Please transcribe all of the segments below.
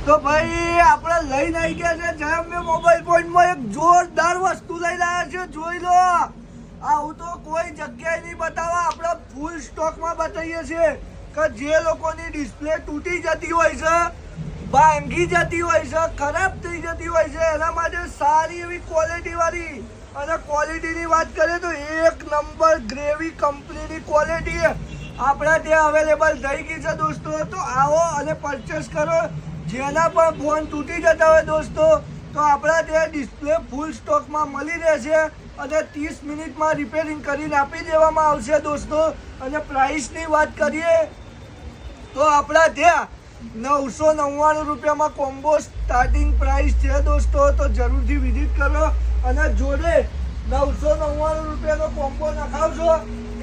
તો ભાઈ આપણે લઈને આવી ગયા છે જેમ મેં મોબાઈલ પોઈન્ટમાં એક જોરદાર વસ્તુ લઈને આવ્યા છે, જોઈ લો. આવું તો કોઈ જગ્યાએ નહીં બતાવવા, આપણે ફૂલ સ્ટોકમાં બતાવીએ છીએ કે જે લોકોની ડિસ્પ્લે તૂટી જતી હોય છે, ભાંગી જતી હોય છે, ખરાબ થઈ જતી હોય છે, એના માટે સારી એવી ક્વોલિટી વાળી. અને ક્વોલિટીની વાત કરીએ તો એક નંબર ગ્રેવી કંપનીની ક્વોલિટી આપણા ત્યાં અવેલેબલ થઈ ગઈ છે દોસ્તો. તો આવો અને પરચેસ કરો. જેના પણ ફોન તૂટી જતા હોય દોસ્તો, તો આપણા ત્યાં ડિસ્પ્લે ફૂલ સ્ટોકમાં મળી રહેશે અને 30 મિનિટમાં રિપેરિંગ કરીને આપી દેવામાં આવશે દોસ્તો. અને પ્રાઇસની વાત કરીએ તો આપણા ત્યાં 999 રૂપિયામાં કોમ્બો સ્ટાર્ટિંગ પ્રાઇસ છે દોસ્તો. તો જરૂરથી વિઝિટ કરો અને જોડે 999 રૂપિયાનો કોમ્બો નખાવશો,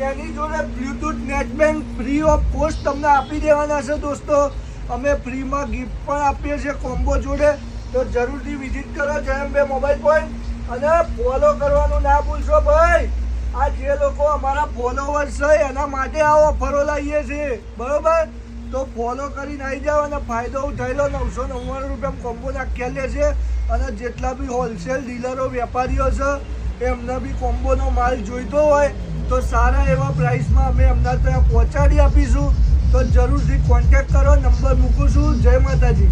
એની જોડે બ્લૂટૂથ નેટબેન્ડ ફ્રી ઓફ કોસ્ટ તમને આપી દેવાના છે દોસ્તો. અમે ફ્રીમાં ગિફ્ટ પણ આપીએ છીએ કોમ્બો જોડે. તો જરૂરથી વિઝિટ કરો જેમ બે મોબાઈલ પોઈન્ટ અને ફોલો કરવાનું ના ભૂલશો ભાઈ. આ જે લોકો અમારા ફોલોવર્સ છે એના માટે આ ઓફરો લાવીએ છીએ, બરોબર? તો ફોલો કરીને આવી જાઓ અને ફાયદો ઉઠાવી લો. 999 રૂપિયામાં કોમ્બો નાખ્યા છે. અને જેટલા બી હોલસેલ ડીલરો વેપારીઓ છે એમને બી કોમ્બોનો માલ જોઈતો હોય તો સારા એવા પ્રાઇસમાં અમે એમના ત્યાં પહોંચાડી આપીશું. તો જરૂરથી કોન્ટેક્ટ કરો, નંબર મૂકું છું. જય માતાજી.